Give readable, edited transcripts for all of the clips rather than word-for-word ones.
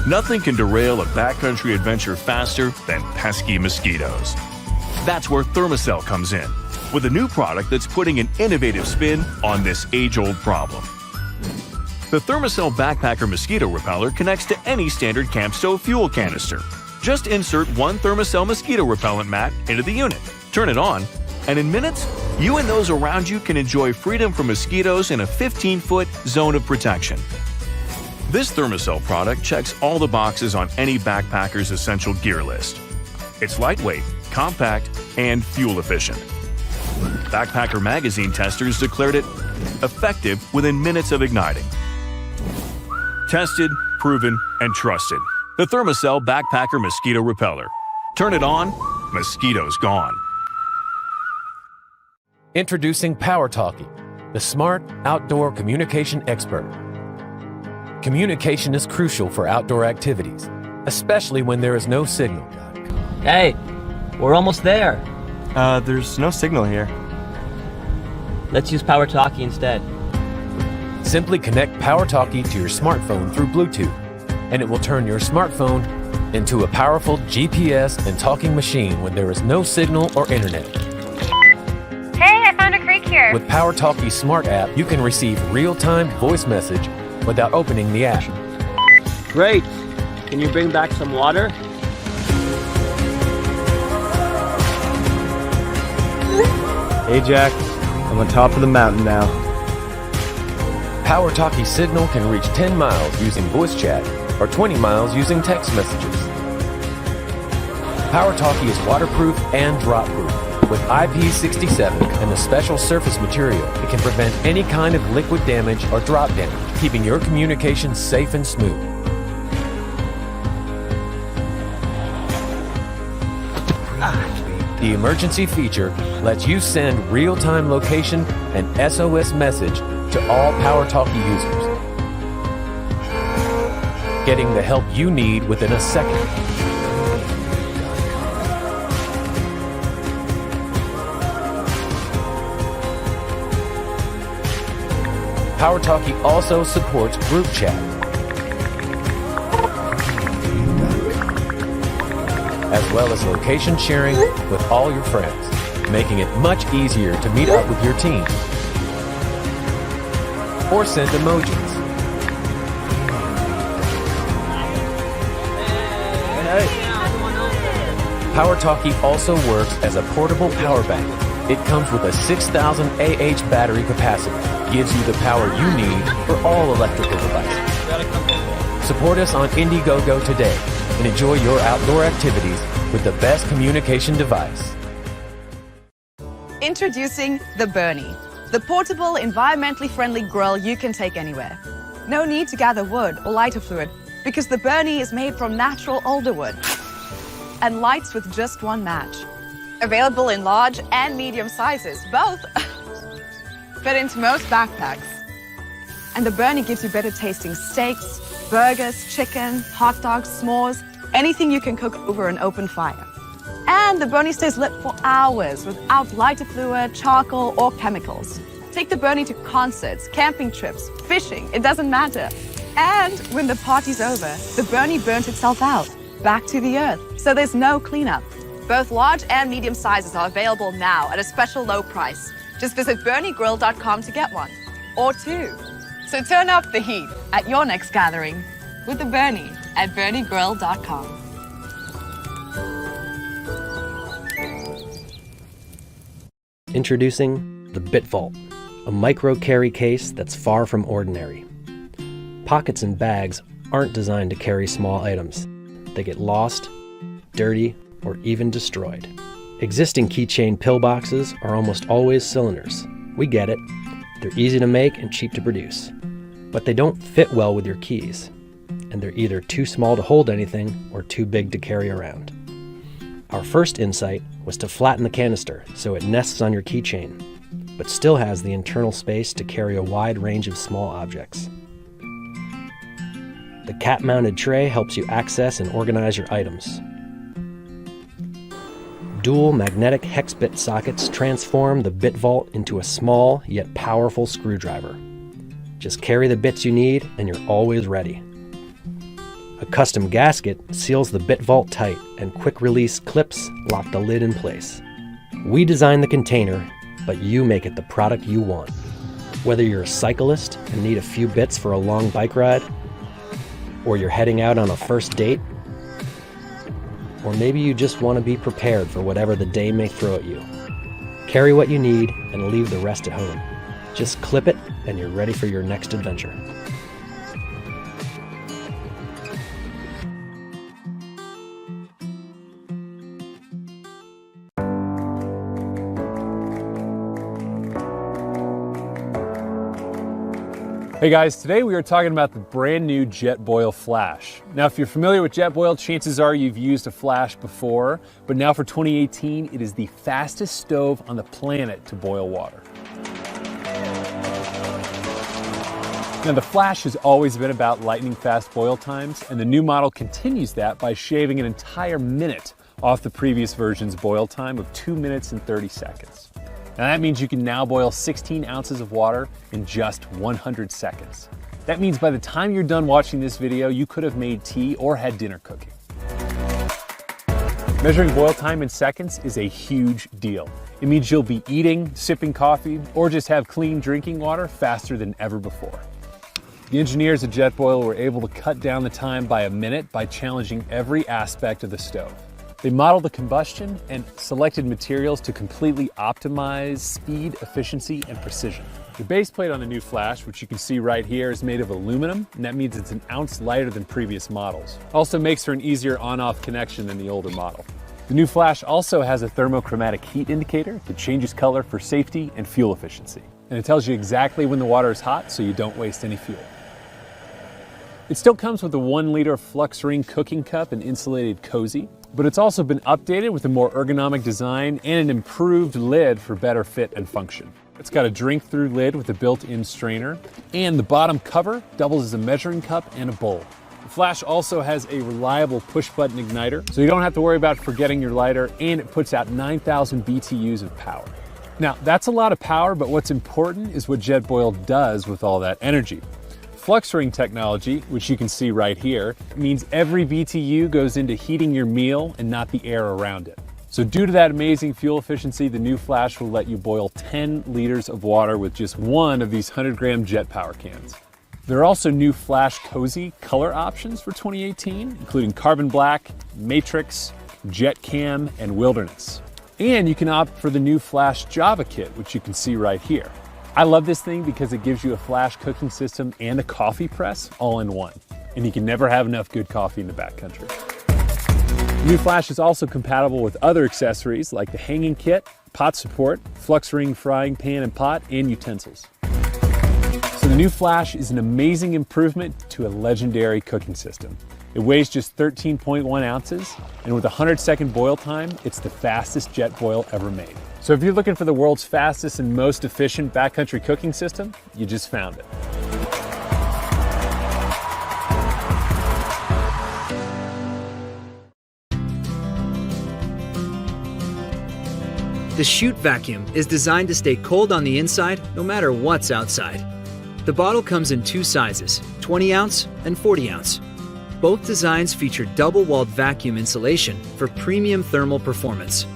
Nothing can derail a backcountry adventure faster than pesky mosquitoes. That's where Thermacell comes in, with a new product that's putting an innovative spin on this age-old problem. The Thermacell Backpacker Mosquito Repeller connects to any standard camp stove fuel canister. Just insert one Thermacell mosquito repellent mat into the unit, turn it on, and in minutes, you and those around you can enjoy freedom from mosquitoes in a 15-foot zone of protection. This Thermacell product checks all the boxes on any backpacker's essential gear list. It's lightweight, compact, and fuel efficient. Backpacker Magazine testers declared it effective within minutes of igniting. Tested, proven, and trusted. The Thermacell Backpacker Mosquito Repeller. Turn it on, mosquitoes gone. Introducing PowerTalkie, the smart outdoor communication expert. Communication is crucial for outdoor activities, especially when there is no signal. Hey, we're almost there. There's no signal here. Let's use PowerTalkie instead. Simply connect PowerTalkie to your smartphone through Bluetooth, and it will turn your smartphone into a powerful GPS and talking machine when there is no signal or internet. Hey, I found a creek here. With PowerTalkie's smart app, you can receive real-time voice message without opening the app. Great. Can you bring back some water? Hey Jack, I'm on top of the mountain now. PowerTalkie signal can reach 10 miles using voice chat or 20 miles using text messages. PowerTalkie is waterproof and drop-proof. With IP67 and a special surface material, it can prevent any kind of liquid damage or drop damage, keeping your communication safe and smooth. The emergency feature lets you send real-time location and SOS message to all PowerTalkie users, getting the help you need within a second. PowerTalkie also supports group chat, as well as location sharing with all your friends, making it much easier to meet up with your team or send emojis. PowerTalkie also works as a portable power bank. It comes with a 6,000 AH battery capacity, gives you the power you need for all electrical devices. Support us on Indiegogo today and enjoy your outdoor activities with the best communication device. Introducing the Bernie, the portable, environmentally friendly grill you can take anywhere. No need to gather wood or lighter fluid because the Bernie is made from natural alder wood and lights with just one match. Available in large and medium sizes, both fit into most backpacks. And the Bernie gives you better tasting steaks, burgers, chicken, hot dogs, s'mores, anything you can cook over an open fire. And the Bernie stays lit for hours without lighter fluid, charcoal, or chemicals. Take the Bernie to concerts, camping trips, fishing, it doesn't matter. And when the party's over, the Bernie burnt itself out, back to the earth, so there's no cleanup. Both large and medium sizes are available now at a special low price. Just visit berniegrill.com to get one, or two. So turn up the heat at your next gathering with the Bernie at berniegrill.com. Introducing the BitVault, a micro carry case that's far from ordinary. Pockets and bags aren't designed to carry small items. They get lost, dirty, or even destroyed. Existing keychain pillboxes are almost always cylinders. We get it. They're easy to make and cheap to produce. But they don't fit well with your keys, and they're either too small to hold anything or too big to carry around. Our first insight was to flatten the canister so it nests on your keychain, but still has the internal space to carry a wide range of small objects. The cap-mounted tray helps you access and organize your items. Dual magnetic hex bit sockets transform the BitVault into a small yet powerful screwdriver. Just carry the bits you need and you're always ready. A custom gasket seals the bit vault tight, and quick-release clips lock the lid in place. We design the container, but you make it the product you want. Whether you're a cyclist and need a few bits for a long bike ride, or you're heading out on a first date, or maybe you just want to be prepared for whatever the day may throw at you. Carry what you need and leave the rest at home. Just clip it and you're ready for your next adventure. Hey guys, today we are talking about the brand new Jetboil Flash. Now if you're familiar with Jetboil, chances are you've used a Flash before, but now for 2018, it is the fastest stove on the planet to boil water. Now the Flash has always been about lightning fast boil times, and the new model continues that by shaving an entire minute off the previous version's boil time of 2 minutes and 30 seconds. Now that means you can now boil 16 ounces of water in just 100 seconds. That means by the time you're done watching this video, you could have made tea or had dinner cooking. Measuring boil time in seconds is a huge deal. It means you'll be eating, sipping coffee, or just have clean drinking water faster than ever before. The engineers at Jetboil were able to cut down the time by a minute by challenging every aspect of the stove. They modeled the combustion and selected materials to completely optimize speed, efficiency, and precision. The base plate on the new Flash, which you can see right here, is made of aluminum, and that means it's an ounce lighter than previous models. Also makes for an easier on-off connection than the older model. The new Flash also has a thermochromatic heat indicator that changes color for safety and fuel efficiency. And it tells you exactly when the water is hot so you don't waste any fuel. It still comes with a 1-liter Flux Ring cooking cup and insulated cozy, but it's also been updated with a more ergonomic design and an improved lid for better fit and function. It's got a drink-through lid with a built-in strainer, and the bottom cover doubles as a measuring cup and a bowl. The Flash also has a reliable push-button igniter, so you don't have to worry about forgetting your lighter, and it puts out 9,000 BTUs of power. Now, that's a lot of power, but what's important is what Jetboil does with all that energy. Flux Ring technology, which you can see right here, means every BTU goes into heating your meal and not the air around it. So due to that amazing fuel efficiency, the new Flash will let you boil 10 liters of water with just one of these 100-gram Jet Power cans. There are also new Flash Cozy color options for 2018, including Carbon Black, Matrix, Jet Cam, and Wilderness. And you can opt for the new Flash Java Kit, which you can see right here. I love this thing because it gives you a Flash cooking system and a coffee press all in one. And you can never have enough good coffee in the backcountry. The new Flash is also compatible with other accessories like the hanging kit, pot support, Flux Ring frying pan and pot, and utensils. So the new Flash is an amazing improvement to a legendary cooking system. It weighs just 13.1 ounces, and with a 100-second boil time, it's the fastest Jetboil ever made. So if you're looking for the world's fastest and most efficient backcountry cooking system, you just found it. The Chute Vacuum is designed to stay cold on the inside no matter what's outside. The bottle comes in 2 sizes, 20 ounce and 40 ounce. Both designs feature double-walled vacuum insulation for premium thermal performance.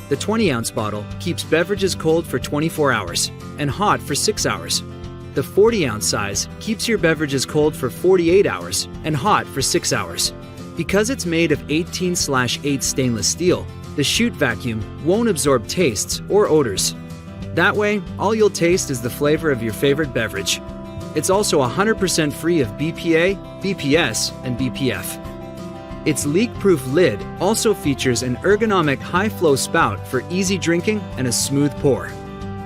The 20-ounce bottle keeps beverages cold for 24 hours and hot for 6 hours. The 40-ounce size keeps your beverages cold for 48 hours and hot for 6 hours. Because it's made of 18/8 stainless steel, the Chute Vacuum won't absorb tastes or odors. That way, all you'll taste is the flavor of your favorite beverage. It's also 100% free of BPA, BPS, and BPF. Its leak-proof lid also features an ergonomic high-flow spout for easy drinking and a smooth pour.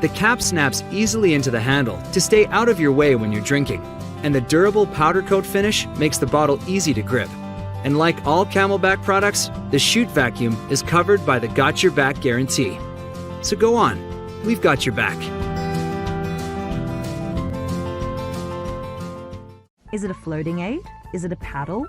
The cap snaps easily into the handle to stay out of your way when you're drinking, and the durable powder coat finish makes the bottle easy to grip. And like all Camelback products, the Chute Vacuum is covered by the Got Your Back guarantee. So go on, we've got your back. Is it a floating aid? Is it a paddle?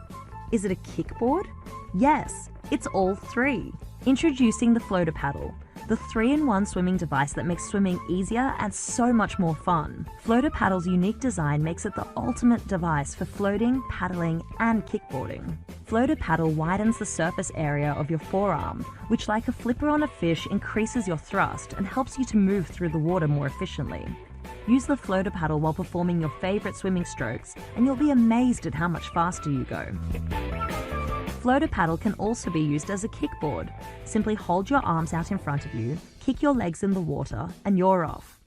Is it a kickboard? Yes, it's all 3. Introducing the Floater Paddle, the 3-in-1 swimming device that makes swimming easier and so much more fun. Floater Paddle's unique design makes it the ultimate device for floating, paddling, and kickboarding. Floater Paddle widens the surface area of your forearm, which, like a flipper on a fish, increases your thrust and helps you to move through the water more efficiently. Use the Floater Paddle while performing your favorite swimming strokes, and you'll be amazed at how much faster you go. Floater Paddle can also be used as a kickboard. Simply hold your arms out in front of you, kick your legs in the water, and you're off.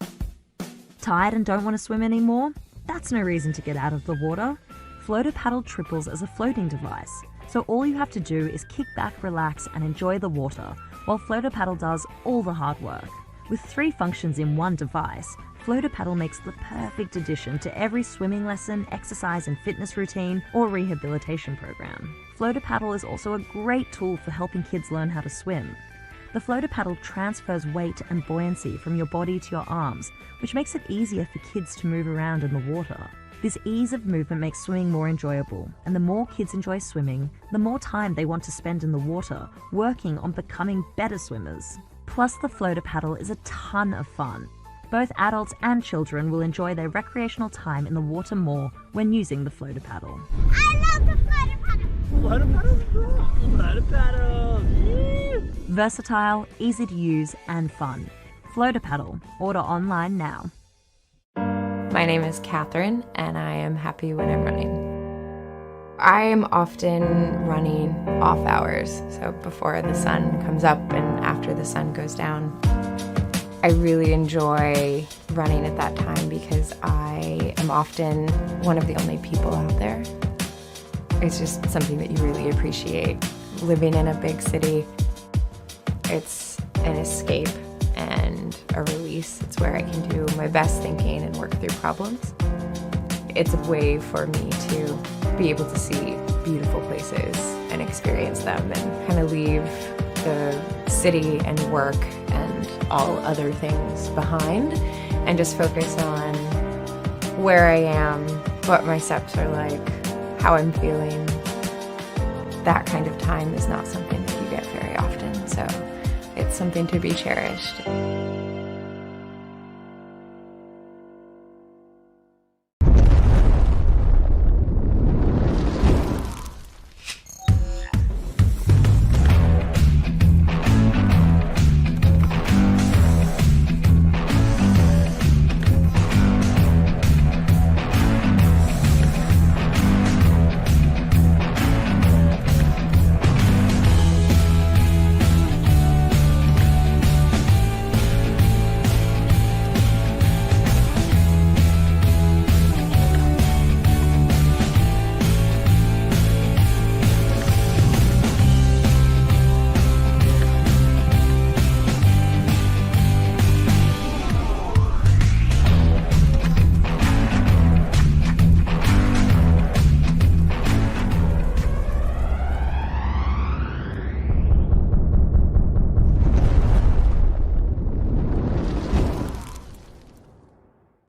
Tired and don't want to swim anymore? That's no reason to get out of the water. Floater Paddle triples as a floating device, so all you have to do is kick back, relax, and enjoy the water, while Floater Paddle does all the hard work. With 3 functions in one device, Floater Paddle makes the perfect addition to every swimming lesson, exercise and fitness routine, or rehabilitation program. Floater Paddle is also a great tool for helping kids learn how to swim. The Floater Paddle transfers weight and buoyancy from your body to your arms, which makes it easier for kids to move around in the water. This ease of movement makes swimming more enjoyable, and the more kids enjoy swimming, the more time they want to spend in the water, working on becoming better swimmers. Plus, the Floater Paddle is a ton of fun. Both adults and children will enjoy their recreational time in the water more when using the Floater Paddle. I love the Floater Paddle. Floater paddles, bro. Floater paddles. Yeah. Versatile, easy to use, and fun. Floater Paddle. Order online now. My name is Catherine, and I am happy when I'm running. I am often running off hours, so before the sun comes up and after the sun goes down. I really enjoy running at that time because I am often one of the only people out there. It's just something that you really appreciate. Living in a big city, it's an escape and a release. It's where I can do my best thinking and work through problems. It's a way for me to be able to see beautiful places and experience them and kind of leave the city and work and all other things behind and just focus on where I am, what my steps are like, how I'm feeling. That kind of time is not something that you get very often, so it's something to be cherished.